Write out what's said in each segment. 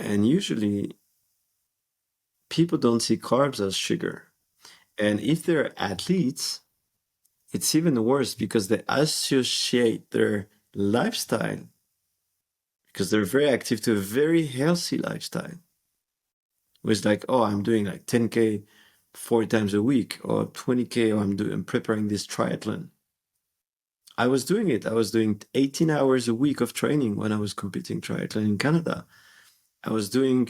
And usually people don't see carbs as sugar. And if they're athletes, it's even worse because they associate their lifestyle, because they're very active, to a very healthy lifestyle. With like, oh, I'm doing like 10K 4 times a week, or 20K, or I'm preparing this triathlon. I was doing it. I was doing 18 hours a week of training when I was competing triathlon in Canada. I was doing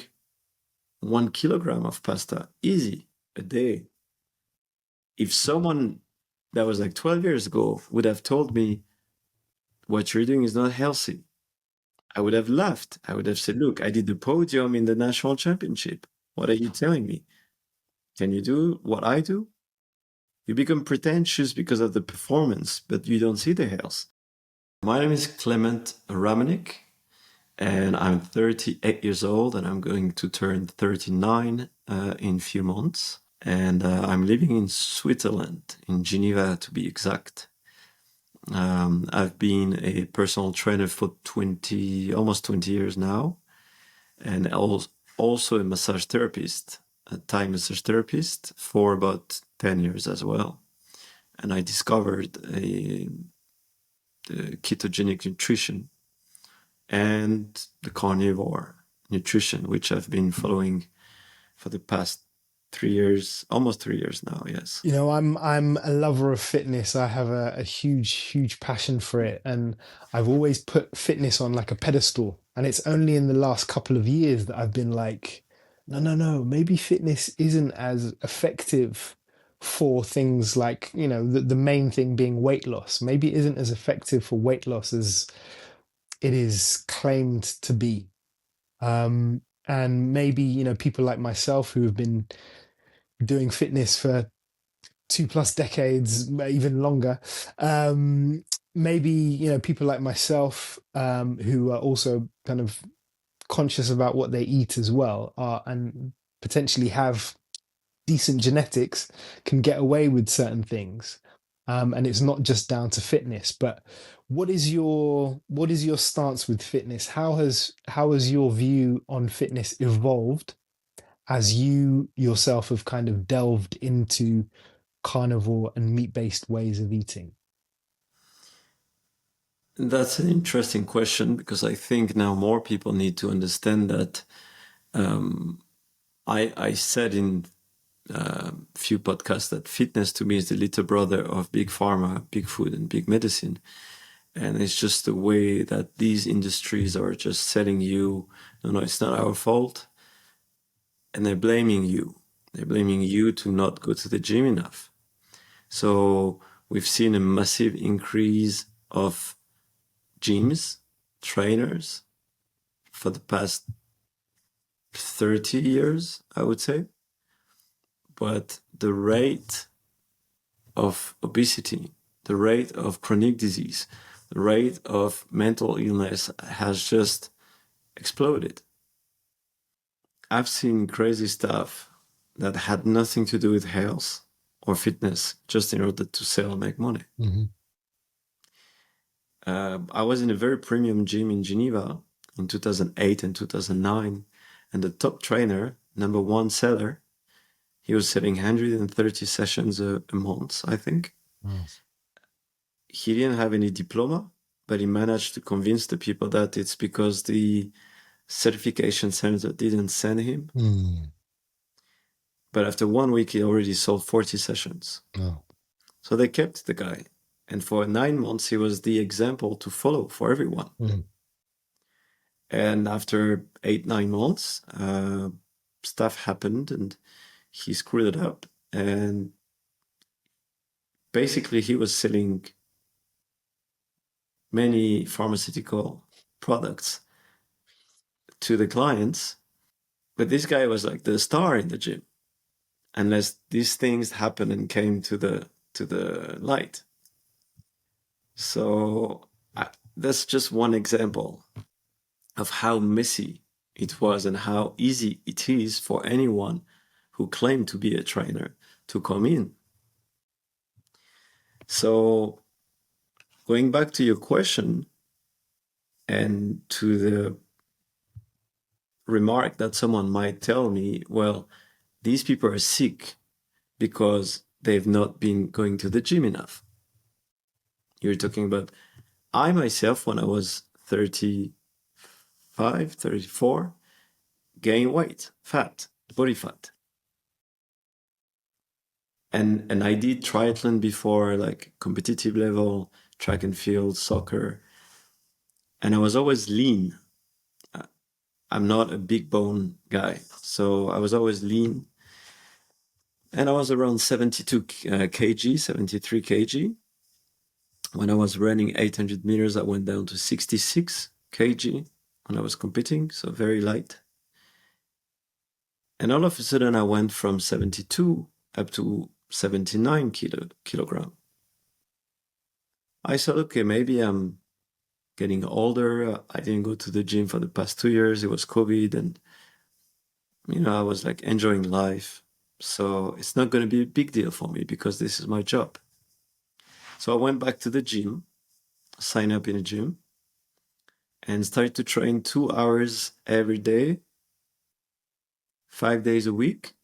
1 kilogram of pasta, easy, a day. If someone that was like 12 years ago would have told me what you're doing is not healthy, I would have laughed. I would have said, look, I did the podium in the national championship. What are you telling me? Can you do what I do? You become pretentious because of the performance, but you don't see the health. My name is Clément Ramanich, and I'm 38 years old, and I'm going to turn 39 in a few months. And I'm living in Switzerland, in Geneva to be exact. I've been a personal trainer for almost 20 years now, and also a massage therapist, a Thai massage therapist, for about 10 years as well. And I discovered the ketogenic nutrition and the carnivore nutrition, which I've been following for the past 3 years, almost 3 years now. Yes. You know, I'm a lover of fitness. I have a huge passion for it, and I've always put fitness on like a pedestal. And it's only in the last couple of years that I've been like, no, maybe fitness isn't as effective for things like, you know, the main thing being weight loss. Maybe it isn't as effective for weight loss as it is claimed to be. And maybe, you know, people like myself who have been doing fitness for 2+ decades, even longer. Maybe, you know, people like myself, who are also kind of conscious about what they eat as well, and potentially have decent genetics, can get away with certain things. And it's not just down to fitness. But what is your stance with fitness? How has your view on fitness evolved as you yourself have kind of delved into carnivore and meat-based ways of eating? That's an interesting question, because I think now more people need to understand that. I said in a few podcasts that fitness to me is the little brother of big pharma, big food, and big medicine. And it's just the way that these industries are just selling you, no, it's not our fault. And they're blaming you. They're blaming you to not go to the gym enough. So we've seen a massive increase of gyms, trainers for the past 30 years, I would say. But the rate of obesity, the rate of chronic disease, the rate of mental illness has just exploded. I've seen crazy stuff that had nothing to do with health or fitness, just in order to sell and make money. Mm-hmm. I was in a very premium gym in Geneva in 2008 and 2009, and the top trainer, number one seller, he was selling 130 sessions a month, I think. Nice. He didn't have any diploma, but he managed to convince the people that it's because the certification center didn't send him. Mm. But after 1 week, he already sold 40 sessions. Oh. So they kept the guy. And for 9 months, he was the example to follow for everyone. Mm. And after 8-9 months, stuff happened and he screwed it up. And basically, he was selling many pharmaceutical products to the clients. But this guy was like the star in the gym, unless these things happened and came to the light. So that's just one example of how messy it was and how easy it is for anyone who claimed to be a trainer to come in. So going back to your question and to the remark that someone might tell me, well, these people are sick because they've not been going to the gym enough. You're talking about, I myself, when I was 35, 34, gained weight, fat, body fat. And I did triathlon before, like competitive level, track and field, soccer. And I was always lean. I'm not a big bone guy, so I was always lean. And I was around 72 kg, 73 kg. When I was running 800 meters, I went down to 66 kg when I was competing, so very light. And all of a sudden, I went from 72 up to 79 kilogram. I thought, okay, maybe I'm getting older. I didn't go to the gym for the past 2 years. It was COVID, and I was like enjoying life. So it's not going to be a big deal for me because this is my job. So I went back to the gym, signed up in a gym, and started to train 2 hours every day, 5 days a week.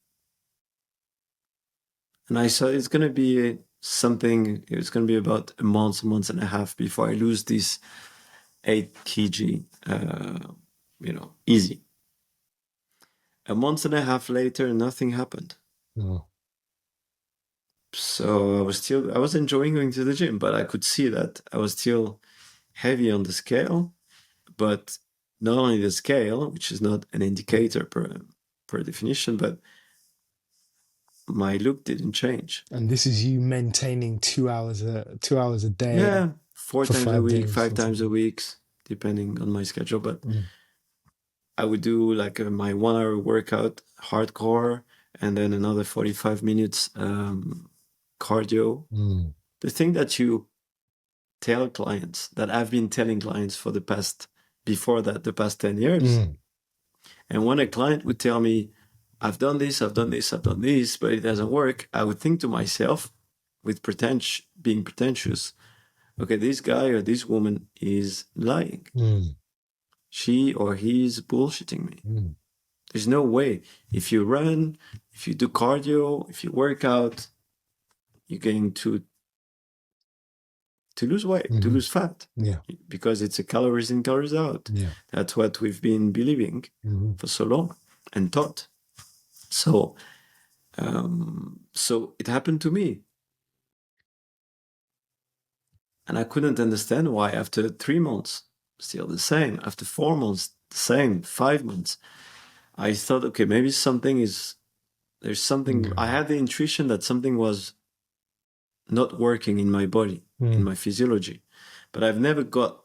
And I thought it's going to be something, it's going to be about a month and a half before I lose this 8 kg, easy. A month and a half later, nothing happened. Oh. So I was enjoying going to the gym, but I could see that I was still heavy on the scale, but not only the scale, which is not an indicator per definition, but my look didn't change. And this is you maintaining 2 hours a day. Yeah, four for times a 5 week, days, 5 times a week, depending on my schedule. But Mm. I would do like my 1 hour workout, hardcore, and then another 45 minutes cardio. Mm. The thing that you tell clients, that I've been telling clients for the past 10 years. Mm. And when a client would tell me, I've done this, but it doesn't work, I would think to myself, with being pretentious, okay, this guy or this woman is lying. Mm. She or he is bullshitting me. Mm. There's no way. If you run, if you do cardio, if you work out, you're going to lose weight, to Mhm. lose fat. Yeah. Because it's a calories in, calories out. Yeah. That's what we've been believing Mhm. for so long and taught. So it happened to me. And I couldn't understand why after 3 months, still the same. After 4 months, the same. 5 months. I thought, okay, maybe there's something. I had the intuition that something was not working in my body, in my physiology. But I've never got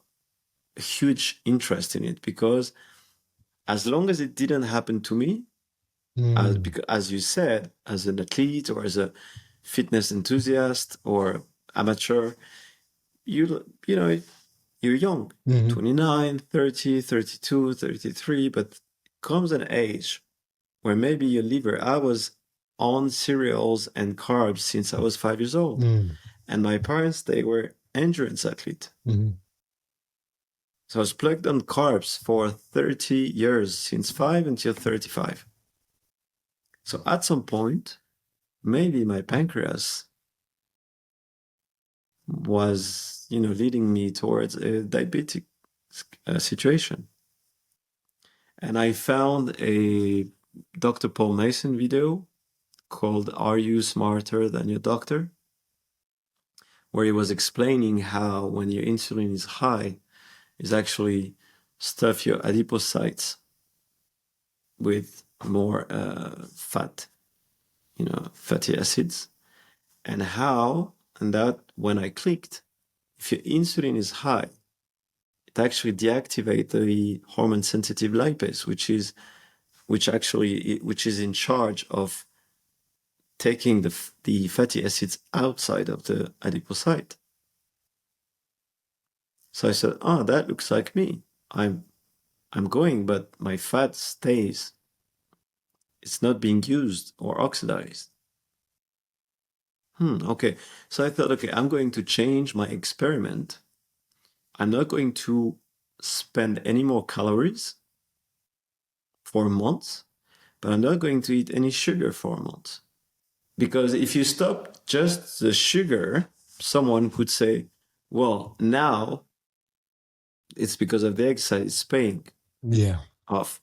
a huge interest in it because as long as it didn't happen to me, as you said, as an athlete or as a fitness enthusiast or amateur, you're young, Mhm. 29, 30, 32, 33, but comes an age where maybe your liver, I was on cereals and carbs since I was 5 years old. And my parents, they were endurance athletes. So I was plugged on carbs for 30 years, since 5 until 35. So at some point, maybe my pancreas was, leading me towards a diabetic situation. And I found a Dr. Paul Mason video called Are You Smarter Than Your Doctor? Where he was explaining how when your insulin is high, is actually stuff your adipocytes with more fat, fatty acids. And that when I clicked, if your insulin is high, it actually deactivates the hormone sensitive lipase, which is in charge of taking the fatty acids outside of the adipocyte. So I said, that looks like me. I'm going, but my fat stays. It's not being used or oxidized. Okay. So I thought, okay, I'm going to change my experiment. I'm not going to spend any more calories for a month, but I'm not going to eat any sugar for a month. Because if you stop just the sugar, someone could say, well, now it's because of the exercise, it's paying Yeah. off.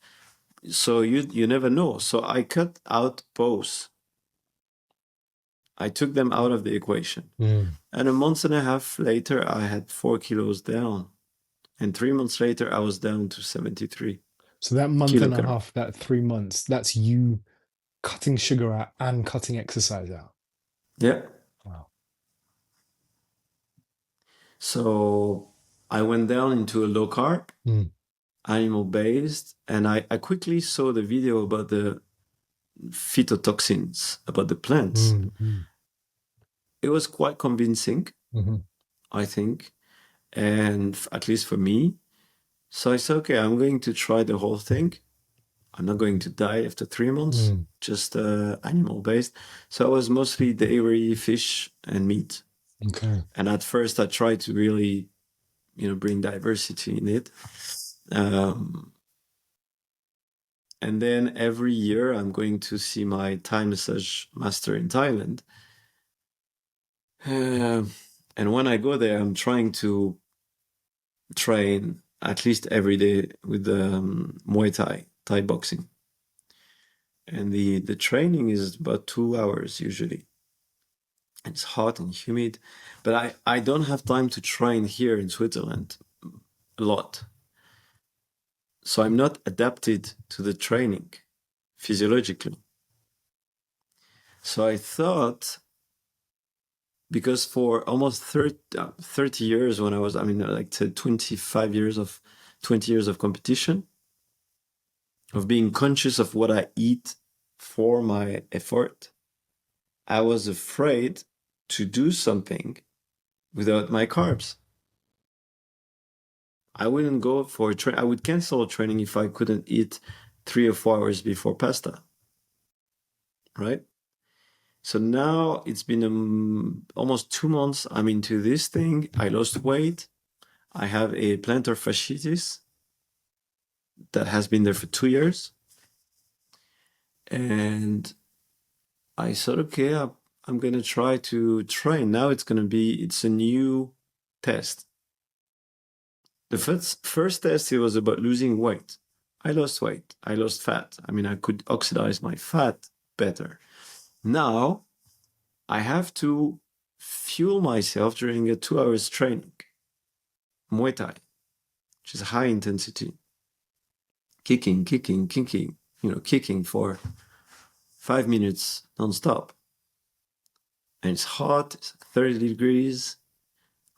So you never know. So I cut out both. I took them out of the equation. Mm. And a month and a half later, I had 4 kilos down. And 3 months later, I was down to 73 So that month and a kilograms. half, that 3 months, that's you cutting sugar out and cutting exercise out. Yeah. Wow. So I went down into a low carb, Mm. animal based, and I quickly saw the video about the phytotoxins, about the plants. Mm. Mm. It was quite convincing, Mm-hmm. I think, and at least for me. So I said, okay, I'm going to try the whole thing. I'm not going to die after 3 months, Mm. just animal based. So I was mostly dairy, fish, and meat. Okay. And at first, I tried to really, bring diversity in it. And then every year, I'm going to see my Thai massage master in Thailand. And when I go there, I'm trying to train at least every day with Muay Thai, Thai boxing. And the training is about 2 hours usually. It's hot and humid, but I don't have time to train here in Switzerland a lot. So I'm not adapted to the training physiologically. So I thought, because for almost 30 years when I was, 20 years of competition, of being conscious of what I eat for my effort, I was afraid to do something without my carbs. I wouldn't go for a train. I would cancel a training if I couldn't eat 3 or 4 hours before pasta. Right? So now it's been almost 2 months. I'm into this thing. I lost weight. I have a plantar fasciitis that has been there for 2 years. And I thought, okay, I'm going to try to train. Now it's a new test. The first test, it was about losing weight. I lost weight. I lost fat. I could oxidize my fat better. Now I have to fuel myself during a 2 hours training. Muay Thai, which is high intensity. Kicking, kicking for 5 minutes nonstop. And it's hot, it's 30 degrees.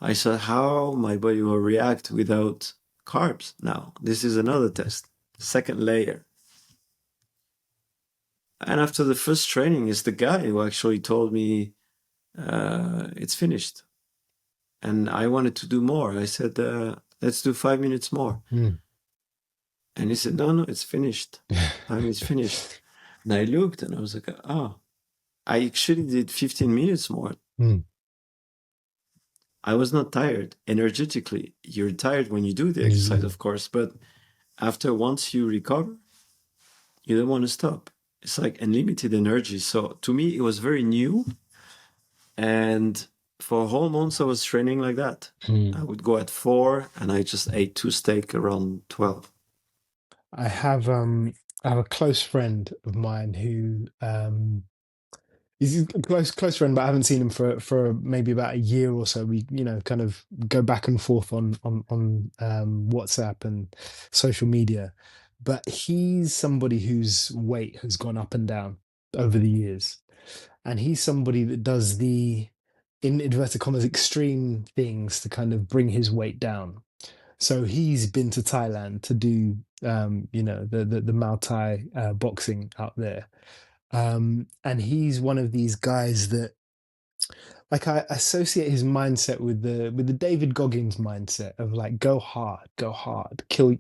I saw how my body will react without carbs now. This is another test, second layer. And after the first training, it's the guy who actually told me it's finished. And I wanted to do more. I said, let's do 5 minutes more. Mm. And he said, no, it's finished. It's finished. And I looked and I was like, oh, I actually did 15 minutes more. Mm. I was not tired energetically. You're tired when you do the Yeah. exercise, of course, but once you recover, you don't want to stop. It's like unlimited energy. So to me, it was very new. And for a whole month, I was training like that. Mm. I would go at 4 and I just ate 2 steak around 12. I have a close friend of mine who he's a close friend, but I haven't seen him for maybe about a year or so. We kind of go back and forth on WhatsApp and social media, but he's somebody whose weight has gone up and down over the years, and he's somebody that does the, in inverted commas, extreme things to kind of bring his weight down. So he's been to Thailand to do, the Muay Thai boxing out there, and he's one of these guys that, like, I associate his mindset with the David Goggins mindset of like, go hard, kill,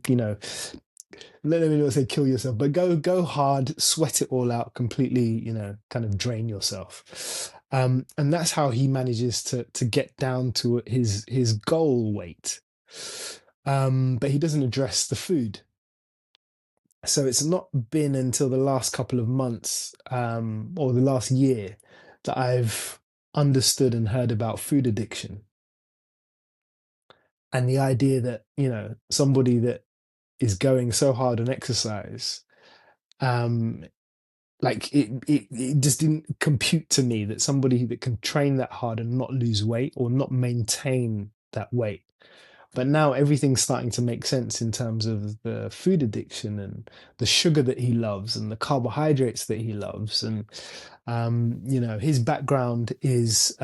let me not say kill yourself, but go hard, sweat it all out completely, kind of drain yourself. And that's how he manages to get down to his goal weight. But he doesn't address the food. So it's not been until the last couple of months, or the last year, that I've understood and heard about food addiction, and the idea that, somebody that is going so hard on exercise, um, like it just didn't compute to me that somebody that can train that hard and not lose weight or not maintain that weight. But now everything's starting to make sense in terms of the food addiction and the sugar that he loves and the carbohydrates that he loves. And, his background is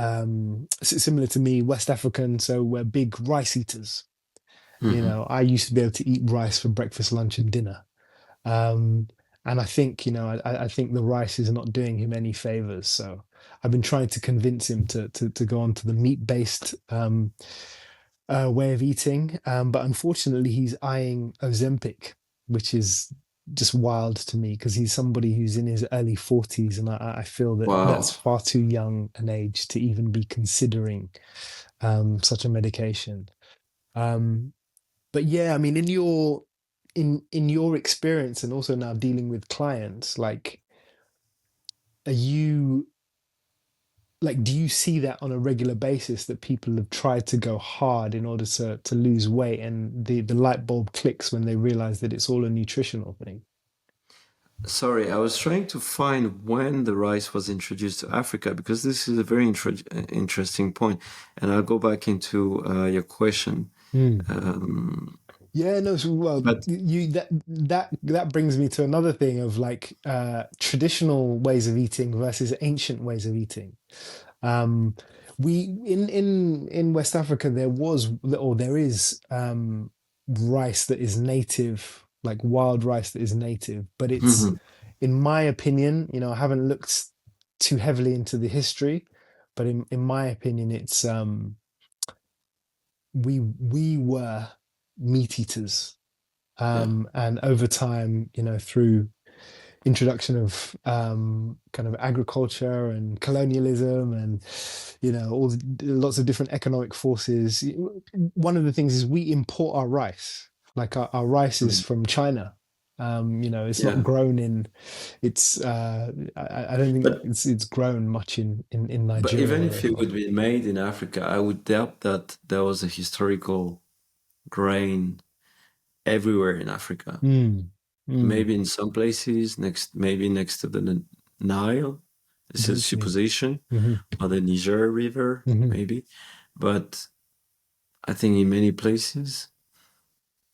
similar to me, West African. So we're big rice eaters. Hmm. I used to be able to eat rice for breakfast, lunch, and dinner. Um, and I think, I think the rice is not doing him any favors. So I've been trying to convince him to go on to the meat-based way of eating. But unfortunately, he's eyeing Ozempic, which is just wild to me because he's somebody who's in his early 40s. And I feel that that's Wow. far too young an age to even be considering such a medication. Um, but yeah, I mean, in your experience and also now dealing with clients, like, are you like, do you see that on a regular basis that people have tried to go hard in order to lose weight, and the light bulb clicks when they realize that it's all a nutritional thing? Sorry, I was trying to find when the rice was introduced to Africa because this is a very interesting point, and I'll go back into your question. Mm. Um, Yeah, no, so, well, but you that brings me to another thing of like traditional ways of eating versus ancient ways of eating. Um, we in West Africa there was, or there is, rice that is native, like wild rice that is native, but it's, Mhm. in my opinion, I haven't looked too heavily into the history, but in my opinion, it's we were meat eaters, Yeah, and over time, through introduction of kind of agriculture and colonialism and lots of different economic forces. One of the things is we import our rice. Like our rice is mm, from China. It's not yeah. grown in. It's I don't think But it's grown much in but even Nigeria or if it anything. would be made in Africa, I would doubt that there was a historical grain everywhere in Africa. Mm, mm, Maybe in some places, maybe next to the Nile. This is potentially. supposition, Hmm. or the Niger River, Hmm. maybe. But I think in many places,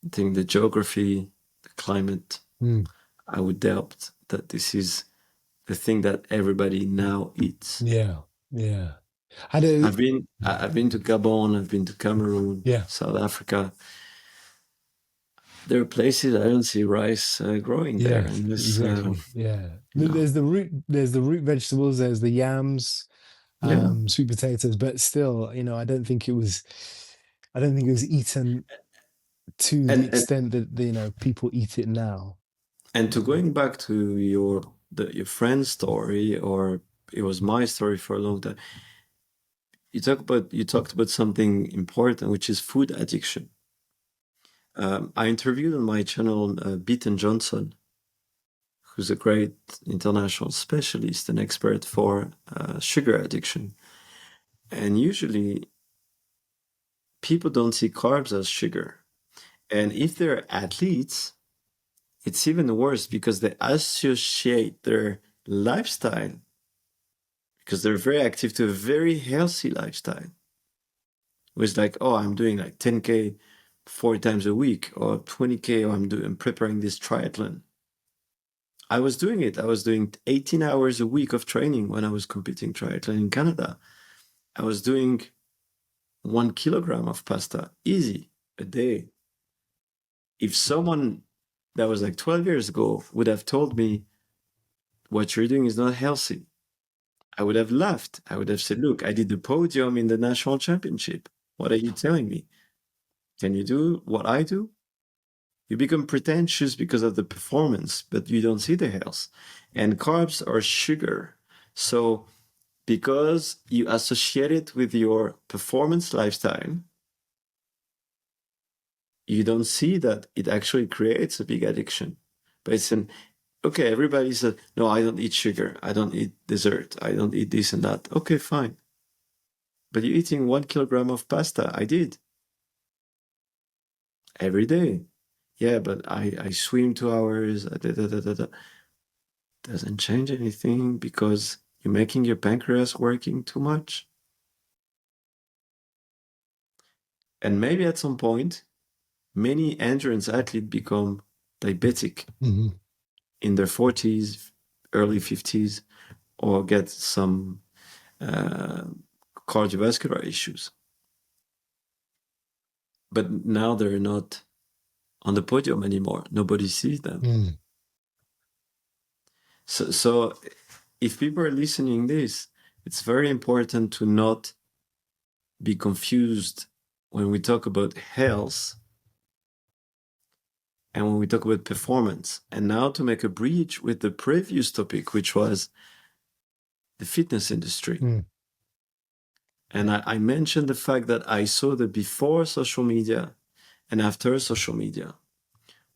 I think the geography, the climate, Mm, I would doubt that this is the thing that everybody now eats. yeah, yeah. I do. I've been to Gabon, I've been to Cameroon, Yeah. South Africa. There are places I don't see rice growing there Yeah, unless exactly. Yeah. you know. There's the root vegetables, there's the yams, Yeah, sweet potatoes, but still, I don't think it was eaten to the and extent that, people eat it now. and to going back to your friend's story, or it was my story for a long time. You talked about something important, which is food addiction. I interviewed on my channel Beaton Johnson, who's a great international specialist and expert for sugar addiction. And usually, people don't see carbs as sugar. And if they're athletes, it's even worse because they associate their lifestyle, because they're very active, to a very healthy lifestyle. With like, oh, I'm doing like 10K 4 times a week, or 20K, or I'm preparing this triathlon. I was doing it. I was doing 18 hours a week of training when I was competing triathlon in Canada. I was doing 1 kilogram of pasta, easy, a day. If someone that was like 12 years ago would have told me what you're doing is not healthy, I would have laughed. I would have said, look, I did the podium in the national championship. What are you telling me? Can you do what I do? You become pretentious because of the performance, but you don't see the health. And carbs are sugar. So because you associate it with your performance lifestyle, you don't see that it actually creates a big addiction. But it's an okay, everybody said, no, I don't eat sugar. I don't eat dessert. I don't eat this and that. Okay, fine. But you're eating 1 kilogram of pasta. I did. Every day. Yeah, but I swim 2 hours. Doesn't change anything because you're making your pancreas working too much. And maybe at some point, many endurance athletes become diabetic in their 40s, early 50s, or get some cardiovascular issues. But now they're not on the podium anymore. Nobody sees them. So if people are listening this, it's very important to not be confused when we talk about health and when we talk about performance. And now to make a bridge with the previous topic, which was the fitness industry. And I mentioned the fact that I saw the before social media and after social media.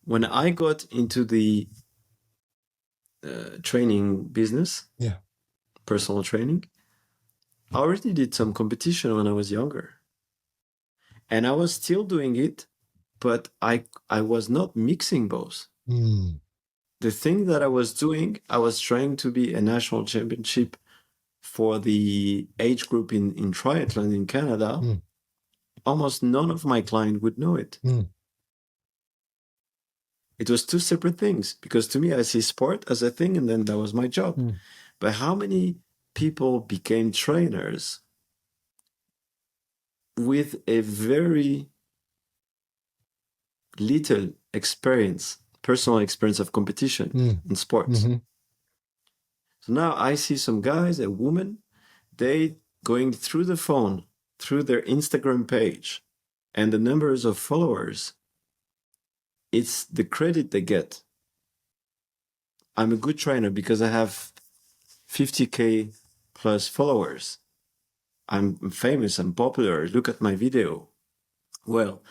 When I got into the training business, personal training, I already did some competition when I was younger. And I was still doing it, but I was not mixing both. The thing that I was doing, I was trying to be a national championship for the age group in triathlon in Canada. Almost none of my clients would know it. It was two separate things because to me, I see sport as a thing and then that was my job. But how many people became trainers with a very little experience, personal experience of competition in sports? So now I see some guys, a woman, they going through the phone, through their Instagram page and the numbers of followers. It's the credit they get. I'm a good trainer because I have 50K plus followers. I'm famous, I'm popular, look at my video. Well,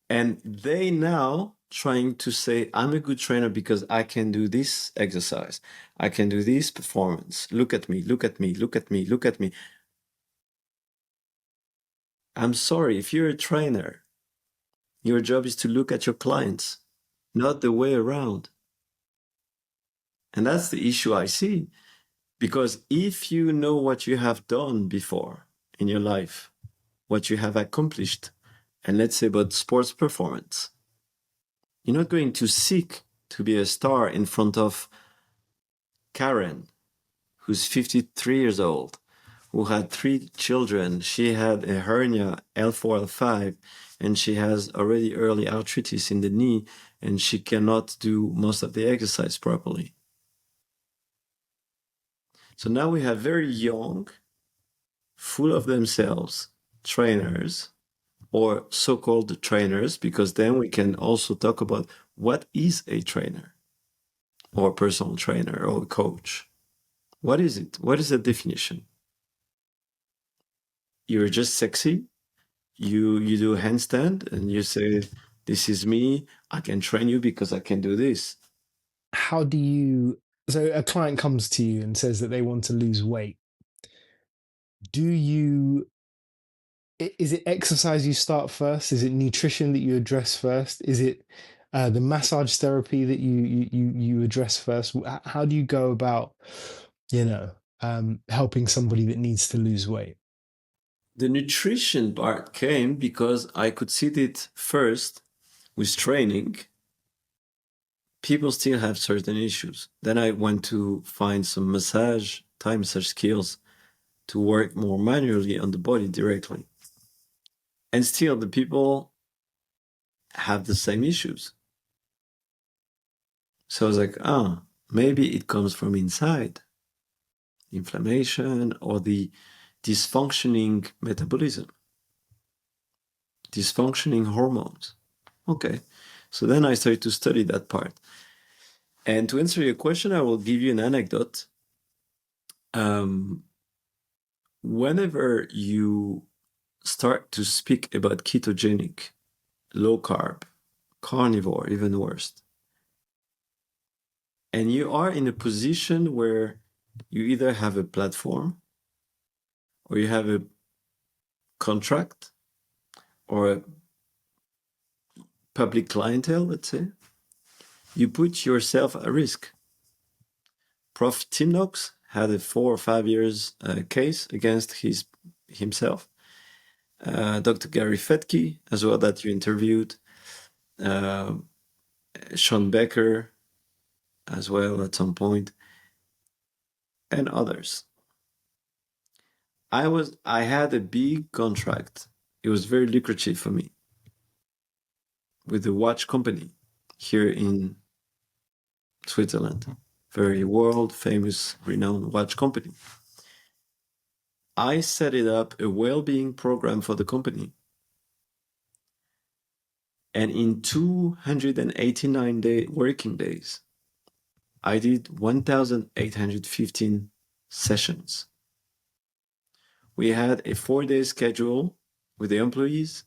and they now trying to say, I'm a good trainer because I can do this exercise. I can do this performance. Look at me, look at me, look at me, look at me. I'm sorry, if you're a trainer, your job is to look at your clients, not the way around. And that's the issue I see. Because if you know what you have done before in your life, what you have accomplished, and let's say about sports performance, you're not going to seek to be a star in front of Karen, who's 53 years old, who had 3 children. She had a hernia, L4, L5, and she has already early arthritis in the knee, and she cannot do most of the exercise properly. So now we have very young, full of themselves trainers or so-called trainers, because then we can also talk about what is a trainer or a personal trainer or a coach. What is it? What is the definition? You're just sexy. You do a handstand and you say, this is me. I can train you because I can do this. How do you, so a client comes to you and says that they want to lose weight. Do you, is it exercise you start first? Is it nutrition that you address first? Is it the massage therapy that you address first? How do you go about, helping somebody that needs to lose weight? The nutrition part came because I could see it first with training. People still have certain issues. Then I went to find some Thai massage skills to work more manually on the body directly. And still the people have the same issues. So I was like, maybe it comes from inside. Inflammation or the dysfunctioning metabolism, dysfunctioning hormones. Okay. So then I started to study that part. And to answer your question, I will give you an anecdote. Whenever you start to speak about ketogenic, low carb, carnivore, even worse, And you are in a position where you either have a platform or you have a contract or a public clientele, let's say. You put yourself at risk. Prof. Tim Knox had a 4 or 5 years case against himself. Dr. Gary Fetke, as well, that you interviewed. Sean Becker, as well, at some point, and others. I had a big contract. It was very lucrative for me with a watch company here in Switzerland. Very world famous, renowned watch company. I set it up a well-being program for the company. And in 289 working days, I did 1,815 sessions. We had a 4-day schedule with the employees.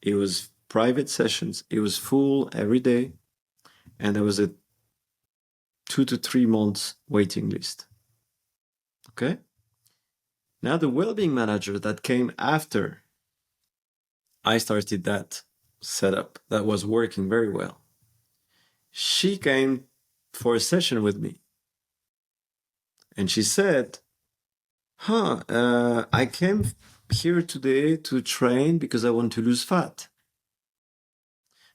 It was private sessions. It was full every day. And there was a 2 to 3 months waiting list. Okay? Now the well-being manager that came after I started that setup that was working very well, she came for a session with me. And she said, I came here today to train because I want to lose fat.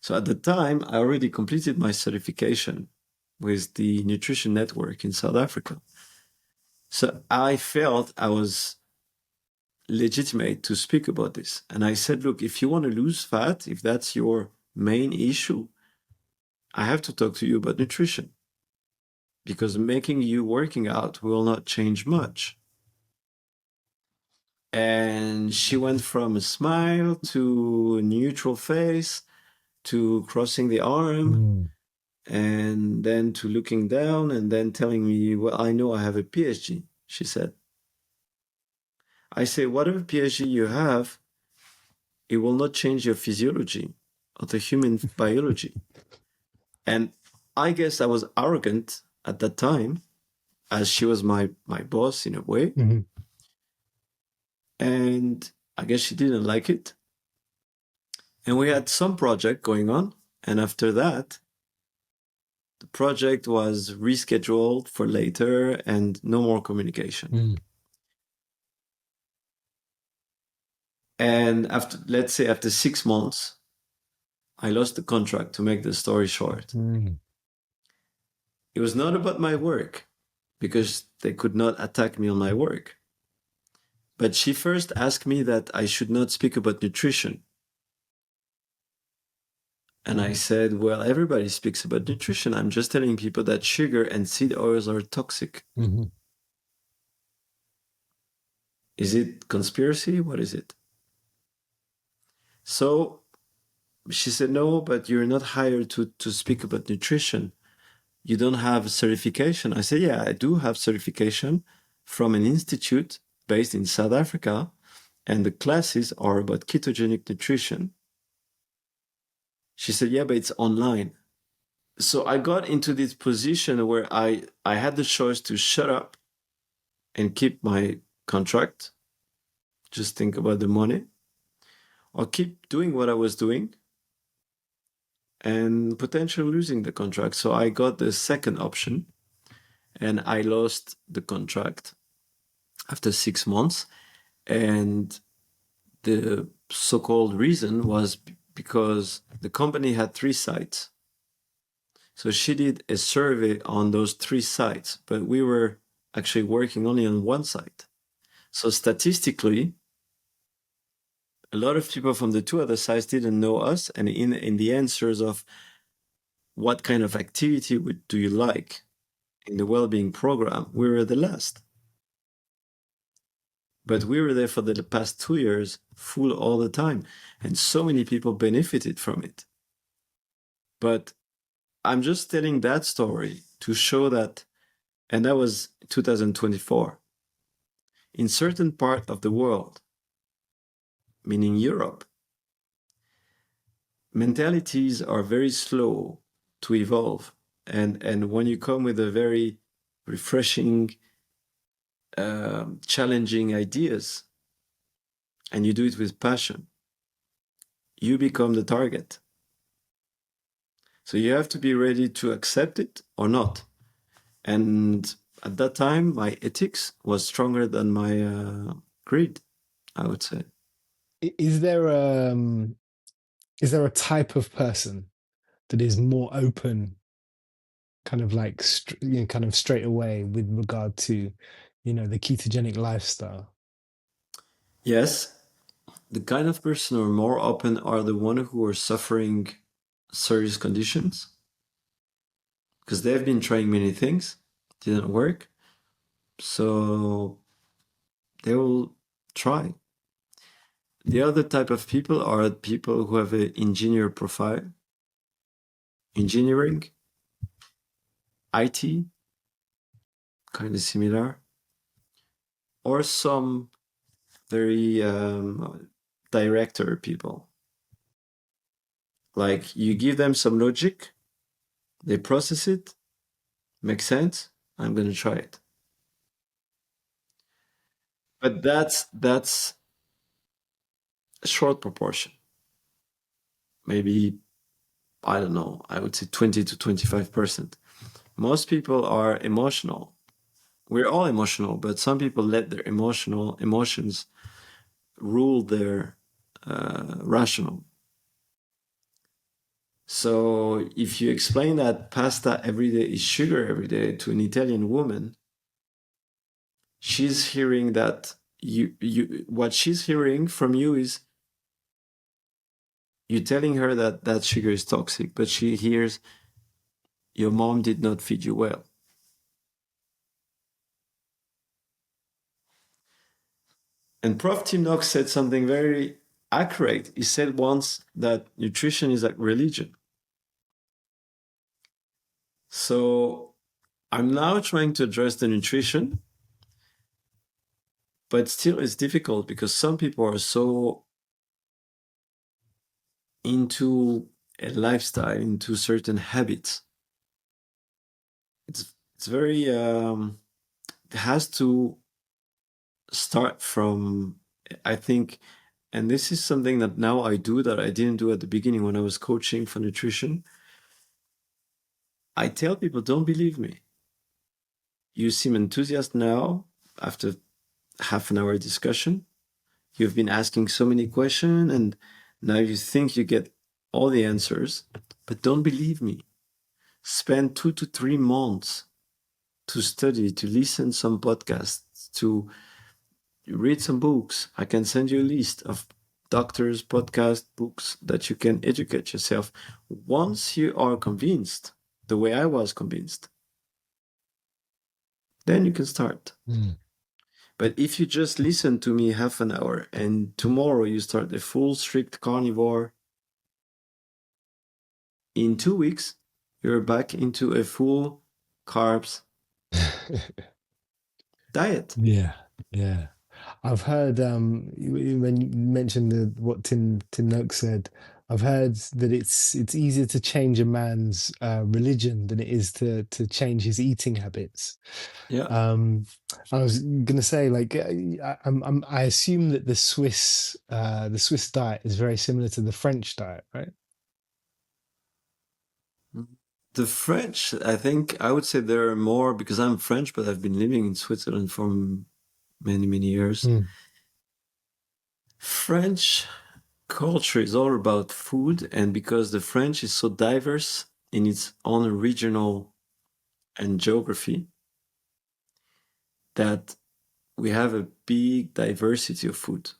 So at the time, I already completed my certification with the Nutrition Network in South Africa. So I felt I was legitimate to speak about this. And I said, look, if you want to lose fat, if that's your main issue, I have to talk to you about nutrition, because making you working out will not change much. And she went from a smile to a neutral face to crossing the arm, and then to looking down, and then telling me, well, I know I have a PhD, she said. I say, whatever PhD you have, it will not change your physiology or the human biology. And I guess I was arrogant at that time, as she was my boss in a way. Mm-hmm. And I guess she didn't like it. And we had some project going on. And after that, the project was rescheduled for later and no more communication. And after 6 months, I lost the contract, to make the story short. It was not about my work, because they could not attack me on my work. But she first asked me that I should not speak about nutrition. And I said, well, everybody speaks about nutrition. I'm just telling people that sugar and seed oils are toxic. Mm-hmm. Is it conspiracy? What is it? So she said, no, but you're not hired to speak about nutrition. You don't have certification. I said, yeah, I do have certification from an institute based in South Africa, and the classes are about ketogenic nutrition. She said, yeah, but it's online. So I got into this position where I had the choice to shut up and keep my contract, just think about the money, or keep doing what I was doing and potentially losing the contract. So I got the second option, and I lost the contract after 6 months. And the so-called reason was because the company had 3 sites. So she did a survey on those 3 sites, but we were actually working only on 1 site. So statistically, a lot of people from the 2 other sites didn't know us. And in the answers of what kind of activity do you like in the well-being program, we were the last. But we were there for the past 2 years, full all the time. And so many people benefited from it. But I'm just telling that story to show that, and that was 2024. In certain part of the world, meaning Europe, mentalities are very slow to evolve. And when you come with a very refreshing, challenging ideas, and you do it with passion, you become the target. So you have to be ready to accept it or not. And at that time, my ethics was stronger than my greed, I would say. Is there a type of person that is more open, kind of like kind of straight away with regard to, the ketogenic lifestyle? Yes, the kind of person who are more open are the one who are suffering serious conditions because they've been trying many things, didn't work, so they will try. The other type of people are people who have an engineer profile, engineering, IT, kind of similar, or some very director people. Like you give them some logic, they process it, makes sense, I'm going to try it. But that's a short proportion. Maybe, I don't know, I would say 20 to 25%. Most people are emotional. We're all emotional, but some people let their emotions rule their rational. So if you explain that pasta every day is sugar every day to an Italian woman, she's hearing that you what she's hearing from you is you telling her that that sugar is toxic, but she hears your mom did not feed you well. And Prof. Tim Knox said something very accurate. He said once that nutrition is like religion. So I'm now trying to address the nutrition, but still it's difficult because some people are so into a lifestyle, into certain habits. It's very it has to start from, I think, and this is something that now I do that I didn't do at the beginning when I was coaching for nutrition. I tell people, don't believe me. You seem enthusiastic now after half an hour discussion. You've been asking so many questions and now you think you get all the answers, but don't believe me. Spend 2 to 3 months to study, to listen some podcasts, to read some books. I can send you a list of doctors, podcast, books that you can educate yourself. Once you are convinced, the way I was convinced, then you can start. Mm. But if you just listen to me half an hour and tomorrow you start a full strict carnivore, in 2 weeks, you're back into a full carbs diet. Yeah, yeah. I've heard when you mentioned what Tim Noakes said, I've heard that it's easier to change a man's religion than it is to change his eating habits. Yeah. Um, I was gonna say, like, I assume that the Swiss diet is very similar to the French diet, right? The French, I think I would say there are more because I'm French, but I've been living in Switzerland for many, many years. Mm. French culture is all about food, and because the French is so diverse in its own regional and geography, that we have a big diversity of food,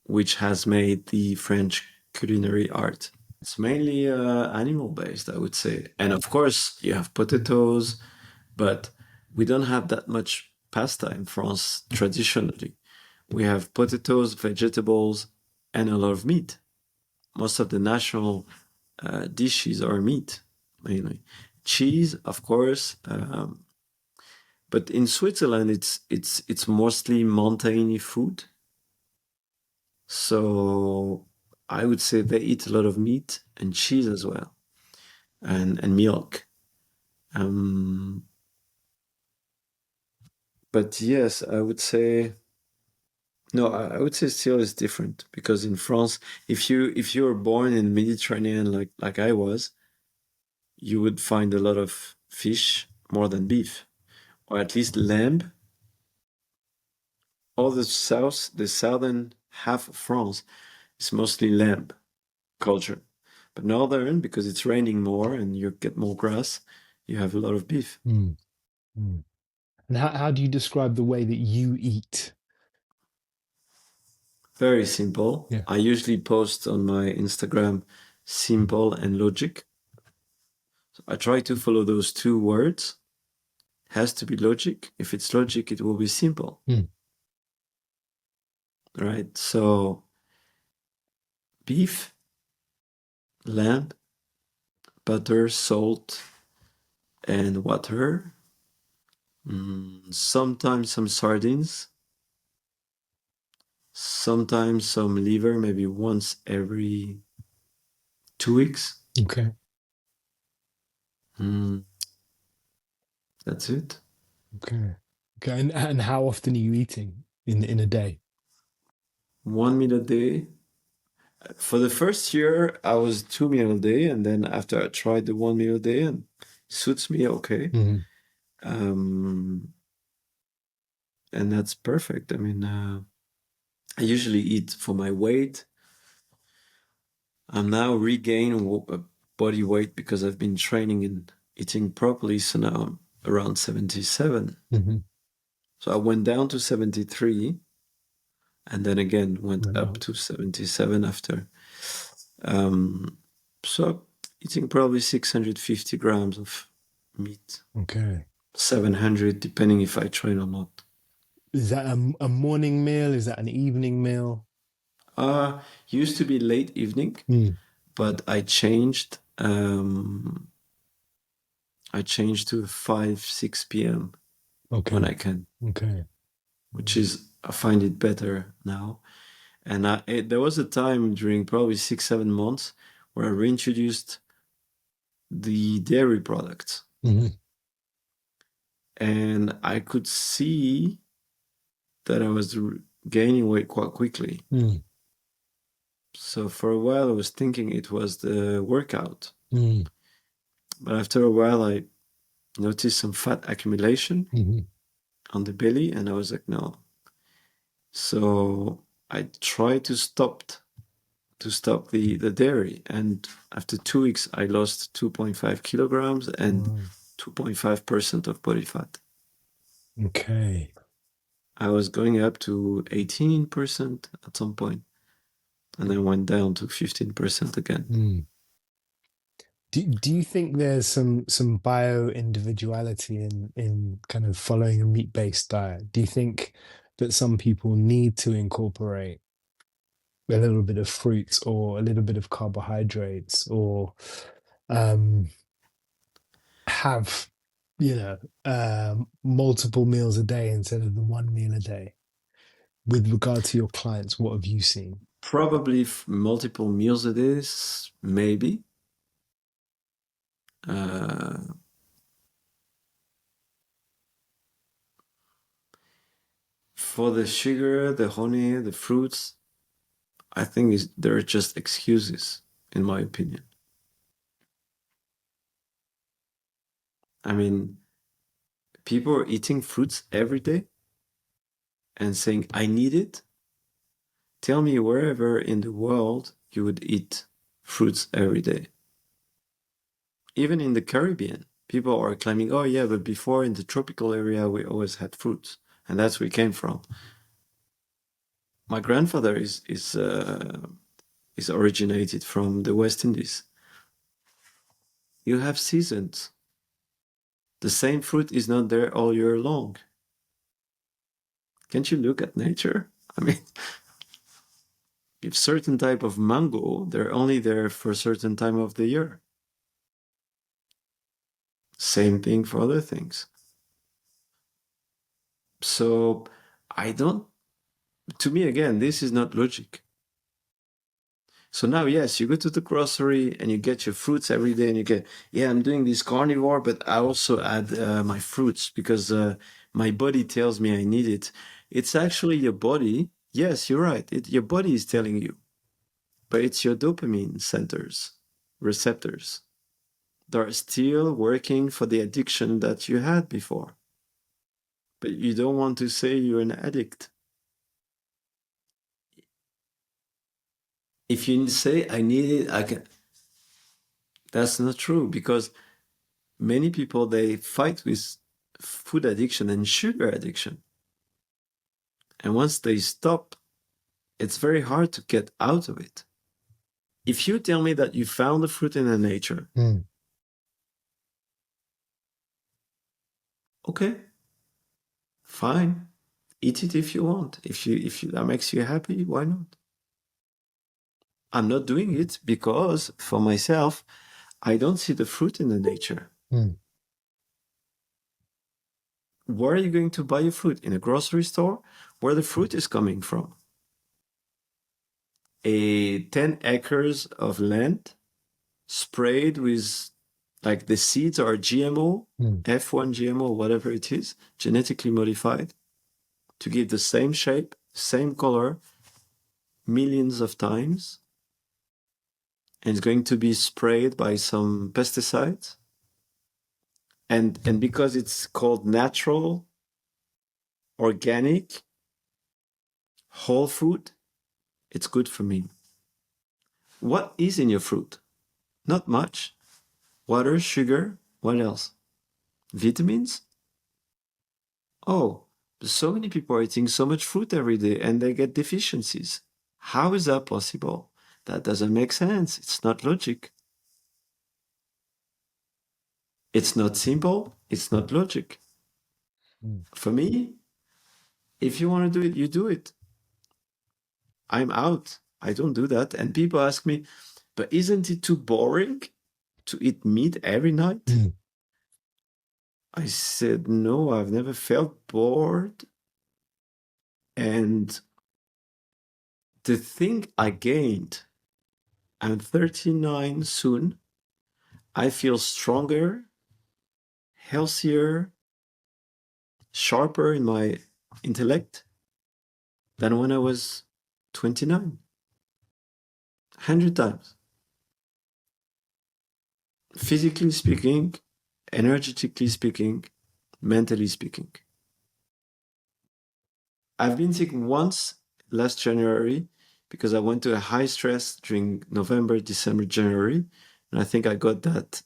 which has made the French culinary art. It's mainly animal based, I would say. And of course, you have potatoes, but we don't have that much pasta in France traditionally. We have potatoes, vegetables, and a lot of meat. Most of the national dishes are meat, mainly. Cheese, of course, but in Switzerland, it's mostly mountainy food. So I would say they eat a lot of meat and cheese as well, and milk. Um, but yes, I would say no. I would say still is different because in France, if you were born in Mediterranean like I was, you would find a lot of fish more than beef, or at least lamb. All the southern half of France is mostly lamb culture. But northern, because it's raining more and you get more grass, you have a lot of beef. Mm, mm. And how do you describe the way that you eat? Very simple. Yeah. I usually post on my Instagram simple and logic. So I try to follow those two words. Has to be logic. If it's logic, it will be simple. Mm, Right? So beef, lamb, butter, salt, and water. Sometimes some sardines. Sometimes some liver, maybe once every 2 weeks. okay. Mm, that's it. Okay. Okay. And how often are you eating in a day? 1 meal a day. For the first year, I was 2 meal a day, and then after I tried the 1 meal a day, and suits me okay. Mhm. Um, and that's perfect. I mean, I usually eat for my weight. I'm now regaining body weight because I've been training and eating properly. So now I'm around 77. Mhm. So I went down to 73 and then again went Went up up. to 77 after. Um, so eating probably 650 grams of meat, Okay. 700 depending if I train or not. Is that a morning meal? Is that an evening meal? Uh, Used to be late evening, Mm. but I changed to 5, 6 p.m. when Okay. I can, Okay. which is, I find it better now. And there was a time during probably 6, 7 months where I reintroduced the dairy products. Mhm. And I could see that I was gaining weight quite quickly. Mm. So for a while, I was thinking it was the workout. Mm. But after a while, I noticed some fat accumulation Mhm. on the belly, and I was like, no. So I tried to stop the dairy, and after 2 weeks, I lost 2.5 kilograms and Wow. 2.5% of body fat. Okay. I was going up to 18% at some point, and then went down to 15% again. Mm. Do you think there's some bio individuality in kind of following a meat-based diet? Do you think that some people need to incorporate a little bit of fruits or a little bit of carbohydrates or um, have, multiple meals a day instead of the one meal a day? With regard to your clients, what have you seen? Probably multiple meals a day, maybe. Uh, for the sugar, the honey, the fruits, I think they're just excuses, in my opinion. I mean, people are eating fruits every day and saying, I need it. Tell me wherever in the world you would eat fruits every day. Even in the Caribbean, people are claiming, oh, yeah, but before in the tropical area, we always had fruits. And that's where we came from. My grandfather is originated from the West Indies. You have seasons. The same fruit is not there all year long. Can't you look at nature? I mean, if certain type of mango, they're only there for a certain time of the year. Same thing for other things. So I don't, to me, again, this is not logic. So now, yes, you go to the grocery and you get your fruits every day, and you get, yeah, I'm doing this carnivore, but I also add my fruits because my body tells me I need it. It's actually your body. Yes, you're right. Your body is telling you, but it's your dopamine centers, receptors. They're still working for the addiction that you had before. But you don't want to say you're an addict. If you say I need it, I can. That's not true because many people they fight with food addiction and sugar addiction. And once they stop, it's very hard to get out of it. If you tell me that you found the fruit in the nature, Mm. okay, fine. Eat it if you want. If you that makes you happy, why not? I'm not doing it because for myself, I don't see the fruit in the nature. Mm. Where are you going to buy your fruit? In a grocery store? Where the fruit is coming from? A 10 acres of land sprayed with, like, the seeds are GMO, Mm. F1 GMO, whatever it is, genetically modified to give the same shape, same color, millions of times. And it's going to be sprayed by some pesticides. And because it's called natural, organic, whole food, it's good for me. What is in your fruit? Not much. Water, sugar, what else? Vitamins? Oh, so many people are eating so much fruit every day and they get deficiencies. How is that possible? That doesn't make sense. It's not logic. It's not simple. It's not logic. Mm. For me, if you want to do it, you do it. I'm out. I don't do that. And people ask me, but isn't it too boring to eat meat every night? Mm. I said, no, I've never felt bored. And the thing I gained, I'm 39 soon. I feel stronger, healthier, sharper in my intellect than when I was 29. 100 times. Physically speaking, energetically speaking, mentally speaking. I've been sick once last January because I went to a high stress during November, December, January. And I think I got that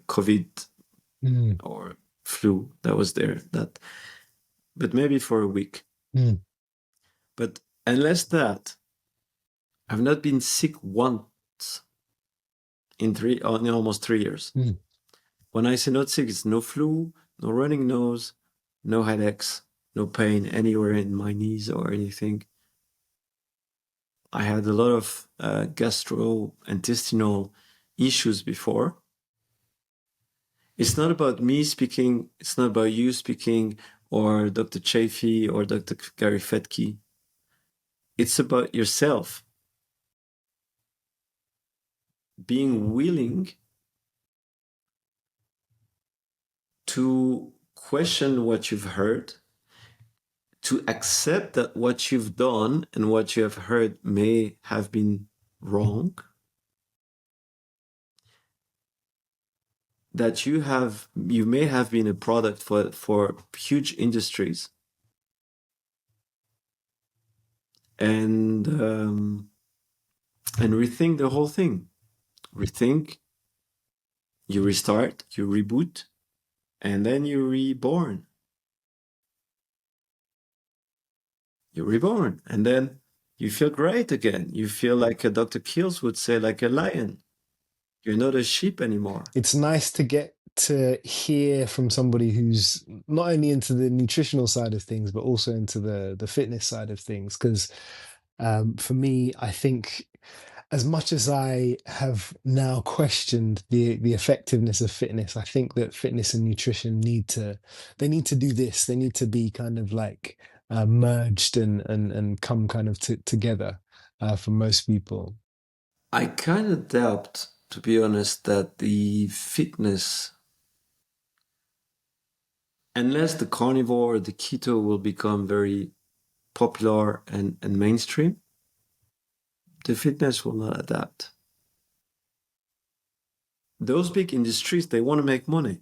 COVID Mm. or flu that was there. But maybe for a week. Mm. But unless that, I've not been sick once in almost 3 years. Mm. When I say not sick, it's no flu, no running nose, no headaches, no pain anywhere in my knees or anything. I had a lot of gastrointestinal issues before. It's not about me speaking. It's not about you speaking or Dr. Chafee or Dr. Gary Fetke. It's about yourself being willing to question what you've heard, to accept that what you've done and what you have heard may have been wrong, that you may have been a product for huge industries, and rethink the whole thing. Rethink, you restart, you reboot, and then you're reborn. You're reborn, and then you feel great again. You feel like Dr. Kills would say, like a lion. You're not a sheep anymore. It's nice to get to hear from somebody who's not only into the nutritional side of things, but also into the fitness side of things. Because for me, I think as much as I have now questioned the effectiveness of fitness, I think that fitness and nutrition need to do this. They need to be kind of like merged and come kind of together for most people. I kind of doubt, to be honest, that the fitness, unless the carnivore or the keto will become very popular and mainstream, the fitness will not adapt. Those big industries, they want to make money.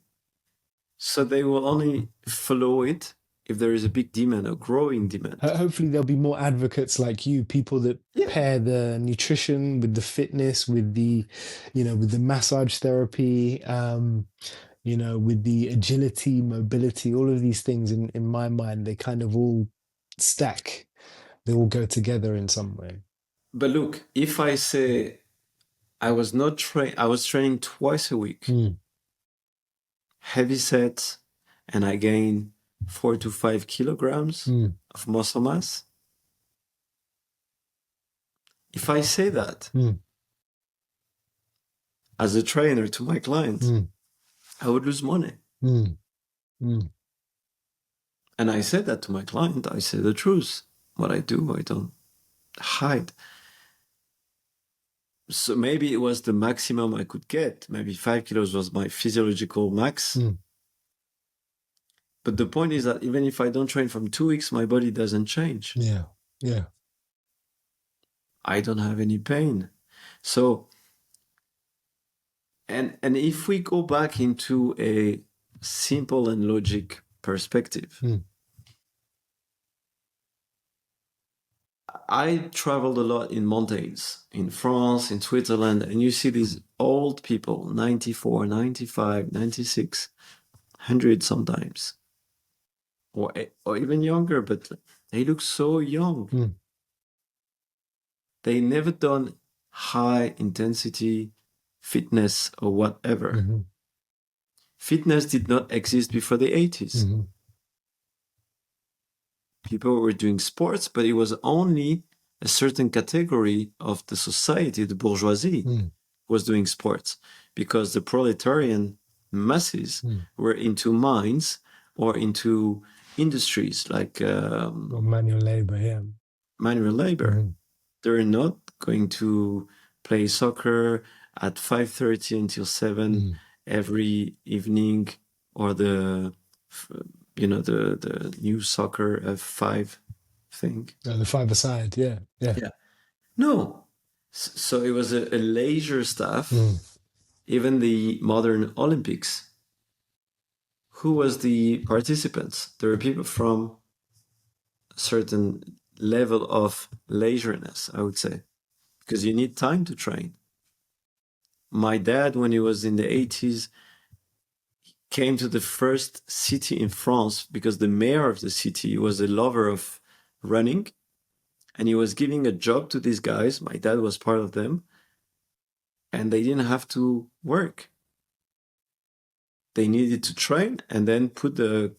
So they will only follow it if there is a big demand, a growing demand. Hopefully, there'll be more advocates like you, people that Yeah. pair the nutrition with the fitness, with the, with the massage therapy, with the agility, mobility, all of these things. In my mind, they kind of all stack. They all go together in some way. But look, if I say I was training twice a week, heavy sets, and I gain 4 to 5 kilograms of muscle mass. If I say that as a trainer to my clients, I would lose money. And I said that to my client. I say the truth. What I do, I don't hide. So maybe it was the maximum I could get. Maybe 5 kilos was my physiological max. But the point is that even if I don't train from 2 weeks, my body doesn't change. Yeah. I don't have any pain. So, and if we go back into a simple and logic perspective, I traveled a lot in mountains, in France, in Switzerland, and you see these old people, 94, 95, 96, 100 sometimes, or even younger, but they look so young. They never done high intensity fitness or whatever. Fitness did not exist before the 80s. People were doing sports, but it was only a certain category of the society, the bourgeoisie, was doing sports, because the proletarian masses were into mines or into industries like Or manual labor, yeah. manual labor. They're not going to play soccer at 5:30 until 7 every evening, or the new soccer 5 thing. The five-a-side, yeah. No. So it was a leisure stuff. Even the modern Olympics, who was the participants? There were people from a certain level of leisureness, I would say, because you need time to train. My dad, when he was in the 80s, came to the first city in France because the mayor of the city was a lover of running, and he was giving a job to these guys. My dad was part of them, and they didn't have to work. They needed to train and then put the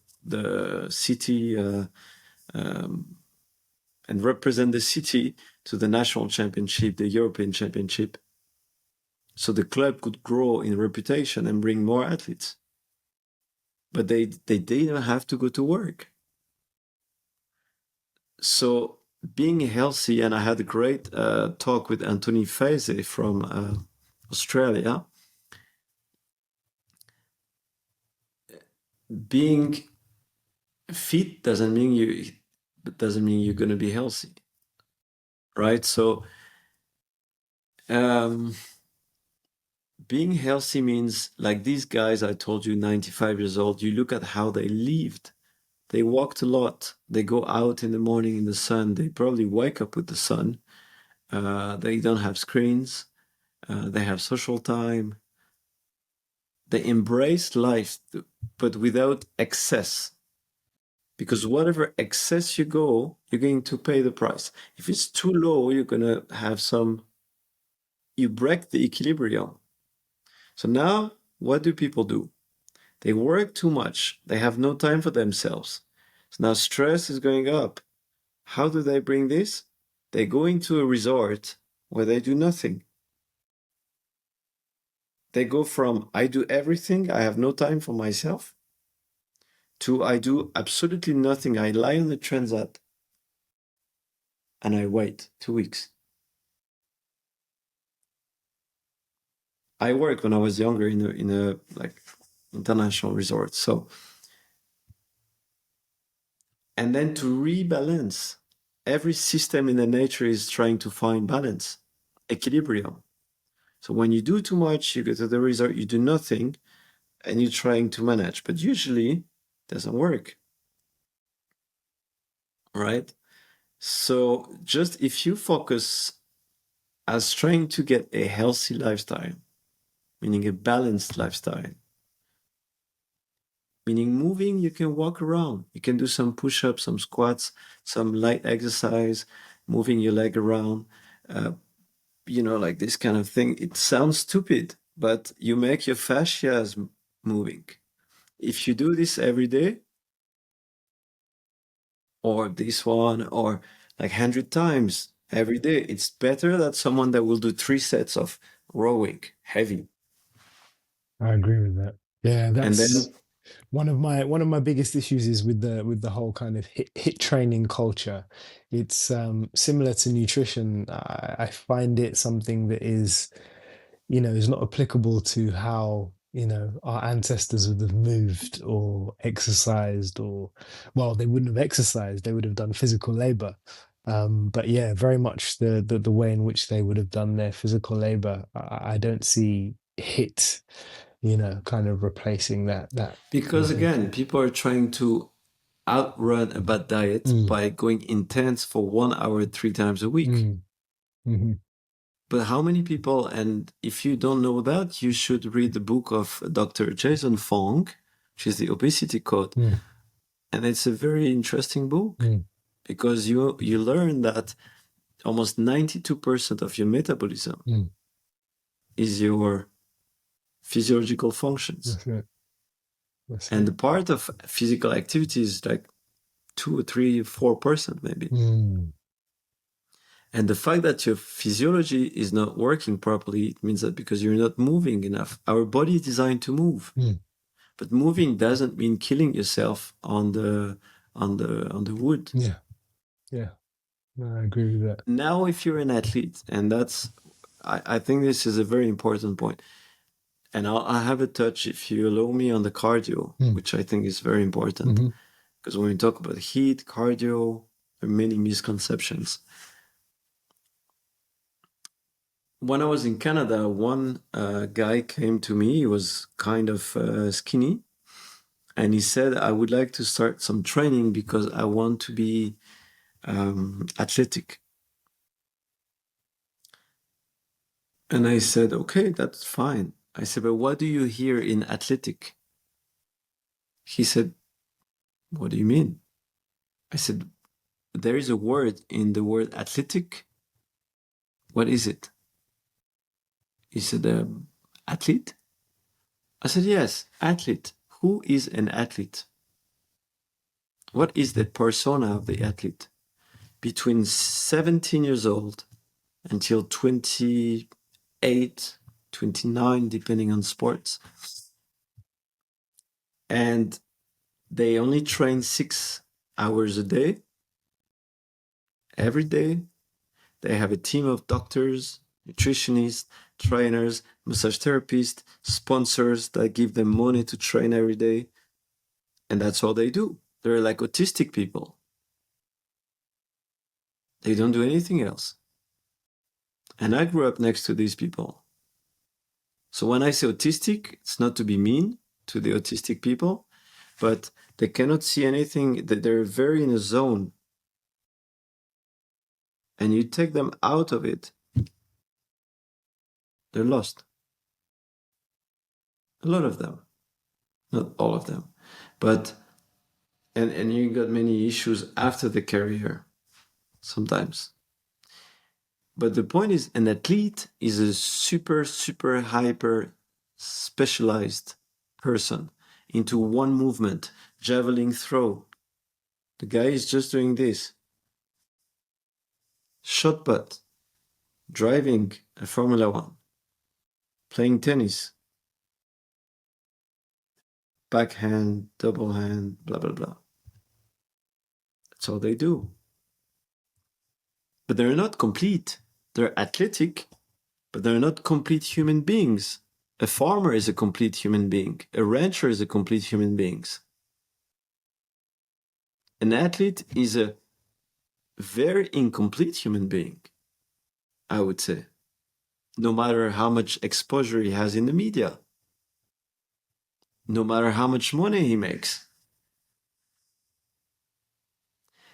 city and represent the city to the national championship, the European championship, so the club could grow in reputation and bring more athletes. But they didn't have to go to work. So being healthy, and I had a great talk with Anthony Feze from Australia. Being fit doesn't mean you're going to be healthy, right? So being healthy means, like these guys I told you, 95 years old, you look at how they lived. They walked a lot. They go out in the morning in the sun. They probably wake up with the sun. They don't have screens. They have social time. They embrace life, but without excess. Because whatever excess you go, you're going to pay the price. If it's too low, you're going to have you break the equilibrium. So now, what do people do? They work too much. They have no time for themselves. So now stress is going up. How do they bring this? They go into a resort where they do nothing. They go from, I do everything, I have no time for myself, to I do absolutely nothing. I lie on the transat and I wait 2 weeks. I worked when I was younger in a like international resort. So, and then to rebalance, every system in the nature is trying to find balance, equilibrium. So when you do too much, you get to the result, you do nothing, and you're trying to manage, but usually it doesn't work, right? So just if you focus as trying to get a healthy lifestyle, meaning a balanced lifestyle, meaning moving, you can walk around, you can do some push-ups, some squats, some light exercise, moving your leg around, uh, like this kind of thing. It sounds stupid, but you make your fascias moving. If you do this every day, or this one, or like 100 times every day, it's better than someone that will do 3 sets of rowing heavy. I agree with that. Yeah, And that's then one of my biggest issues is with the whole kind of hit training culture. It's similar to nutrition. I find it something that is not applicable to how our ancestors would have moved or exercised, or well, they wouldn't have exercised, they would have done physical labor. But yeah, very much the way in which they would have done their physical labor. I don't see hit kind of replacing that kind because of again, thinking. people are trying to outrun a bad diet Mm, by going intense for 1 hour 3 times a week. mm, mhm, But how many people, and if you don't know that, you should read the book of Dr. Jason Fong, which is the Obesity Code. mm, And it's a very interesting book mm, because you learn that almost 92% of your metabolism mm. is your physiological functions. That's it. That's And it. the part of physical activity is like 2, 3, 4% maybe. Mm, And the fact that your physiology is not working properly, it means that because you're not moving enough. Our body is designed to move, mm. but moving doesn't mean killing yourself on the wood. Yeah, yeah. No, I agree with that. Now, if you're an athlete, and I think this is a very important point, and I have a touch, if you allow me, on the cardio, Mm, which I think is very important, mhm, because when we talk about heat, cardio, there are many misconceptions. When I was in Canada, one guy came to me. He was kind of skinny, and he said, "I would like to start some training because I want to be athletic." And I said, "Okay, that's fine." I said, "But what do you hear in athletic?" He said, "What do you mean?" I said, "There is a word in the word athletic. What is it?" He said, "Athlete." I said, "Yes, athlete. Who is an athlete? What is the persona of the athlete? Between 17 years old until 28, 29, depending on sports. And they only train 6 hours a day, every day. They have a team of doctors, nutritionists, trainers, massage therapists, sponsors that give them money to train every day. And that's all they do. They're like autistic people. They don't do anything else. And I grew up next to these people. So when I say autistic, it's not to be mean to the autistic people, but they cannot see anything, that they're very in a zone. And you take them out of it, they're lost. A lot of them, not all of them. But and you got many issues after the career sometimes. But the point is, an athlete is a super, super hyper specialized person into one movement, javelin throw. The guy is just doing this. Shot put, driving a Formula One, playing tennis, backhand, double hand, blah, blah, blah. That's all they do. But they're not complete. They're athletic, but they're not complete human beings. A farmer is a complete human being. A rancher is a complete human being. An athlete is a very incomplete human being, I would say, no matter how much exposure he has in the media, no matter how much money he makes.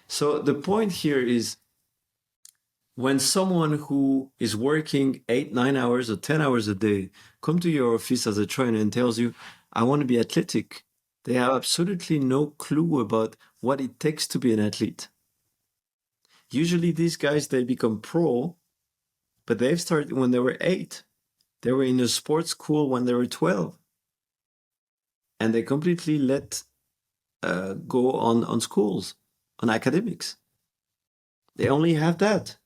So the point here is, when someone who is working 8, 9 hours or 10 hours a day come to your office as a trainer and tells you, I want to be athletic, they have absolutely no clue about what it takes to be an athlete. Usually these guys, they become pro, but they've started when they were 8. They were in a sports school when they were 12. And they completely let go on schools, on academics. They only have that.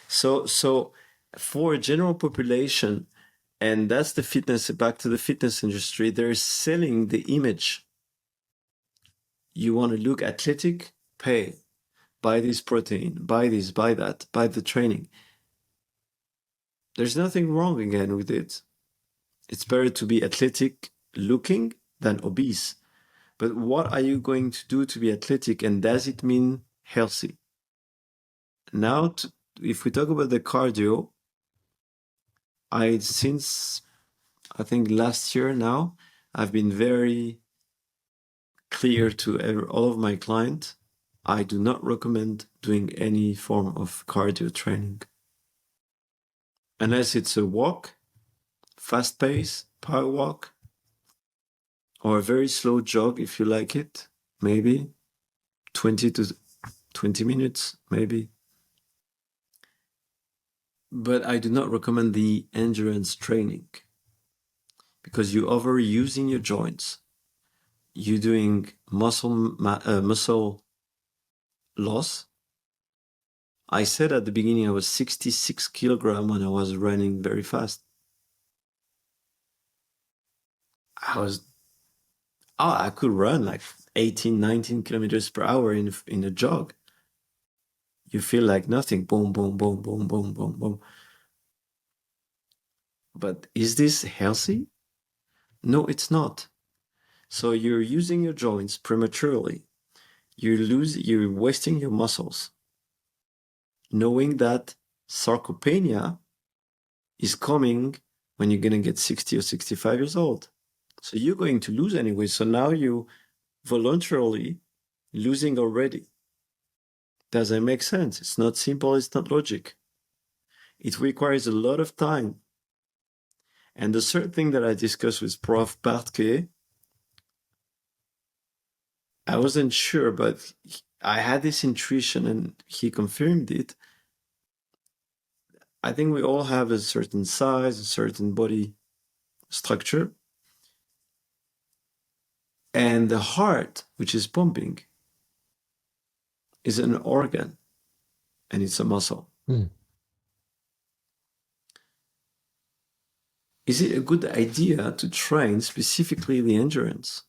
So for a general population, and that's the fitness, back to the fitness industry, they're selling the image. You want to look athletic? Pay. Buy this protein, buy this, buy that, buy the training. There's nothing wrong again with it. It's better to be athletic looking than obese. But what are you going to do to be athletic, and does it mean healthy? Now, if we talk about the cardio, since I think last year now, I've been very clear to all of my clients, I do not recommend doing any form of cardio training. Unless it's a walk, fast pace, power walk, or a very slow jog if you like it, maybe 20 to 20 minutes, maybe. But I do not recommend the endurance training, because you're overusing your joints. You're doing muscle loss. I said at the beginning I was 66 kilograms when I was running very fast. I could run like 18, 19 kilometers per hour in a jog. You feel like nothing. Boom, boom, boom, boom, boom, boom, boom. But is this healthy? No, it's not. So you're using your joints prematurely. You're wasting your muscles, knowing that sarcopenia is coming when you're going to get 60 or 65 years old. So you're going to lose anyway. So now you voluntarily losing already. Does that make sense? It's not simple. It's not logic. It requires a lot of time. And the third thing that I discussed with Prof. Bartke, I wasn't sure, but I had this intuition and he confirmed it. I think we all have a certain size, a certain body structure. And the heart, which is pumping, is an organ and it's a muscle. Is it a good idea to train specifically the endurance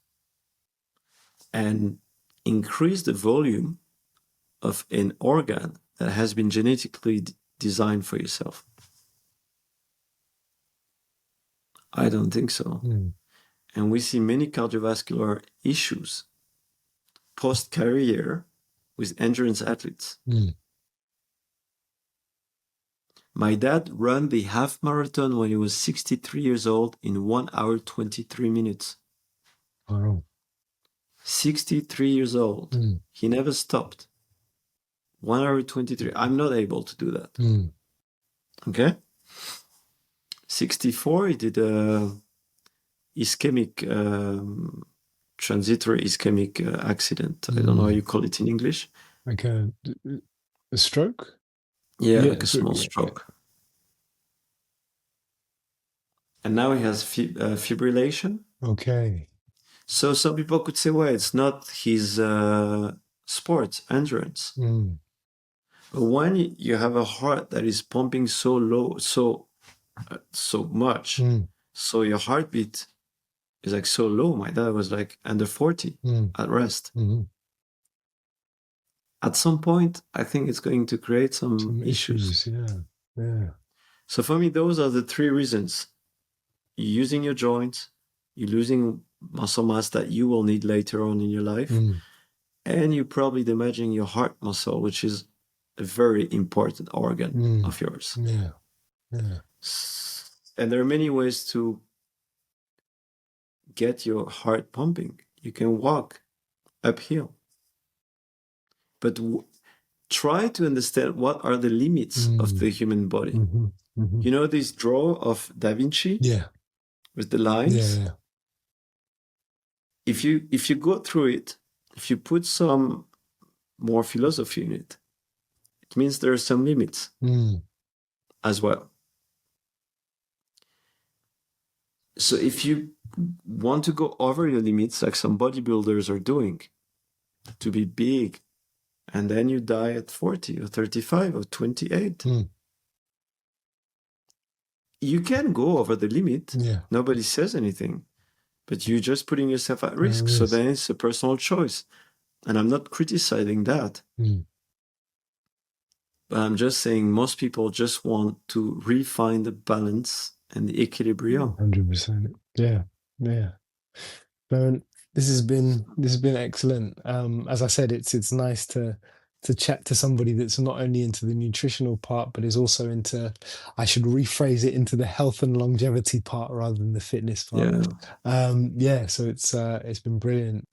and increase the volume of an organ that has been genetically designed for yourself? I don't think so. And we see many cardiovascular issues post-career with endurance athletes. My dad ran the half marathon when he was 63 years old in 1 hour, 23 minutes. Wow. 63 years old. He never stopped. 1 hour, 23. I'm not able to do that. Okay? 64, he did a ischemic, transitory ischemic accident. I don't know how you call it in English. Like a stroke? Yeah, like a small stroke. And now he has fibrillation. Okay. So some people could say, well, it's not his sport, endurance. But when you have a heart that is pumping so low, so much, so your heartbeat is like so low. My dad was like under 40 at rest. At some point, I think it's going to create some issues. Yeah. So for me, those are the 3 reasons. you're using your joints, you're losing muscle mass that you will need later on in your life, and you're probably damaging your heart muscle, which is a very important organ of yours. Yeah. Yeah. And there are many ways to get your heart pumping. You can walk uphill, but try to understand what are the limits of the human body. You know this draw of Da Vinci? Yeah. With the lines? Yeah. If you go through it, if you put some more philosophy in it, it means there are some limits as well. So if you want to go over your limits, like some bodybuilders are doing, to be big, and then you die at 40 or 35 or 28, you can go over the limit. Yeah. Nobody says anything, but you're just putting yourself at risk. So then it's a personal choice. And I'm not criticizing that. But I'm just saying most people just want to refine the balance and the equilibrium. 100%. Yeah. Yeah. But this has been excellent. As I said, it's nice to chat to somebody that's not only into the nutritional part, but is also into, I should rephrase it, into the health and longevity part rather than the fitness part. Yeah. Yeah. So it's been brilliant.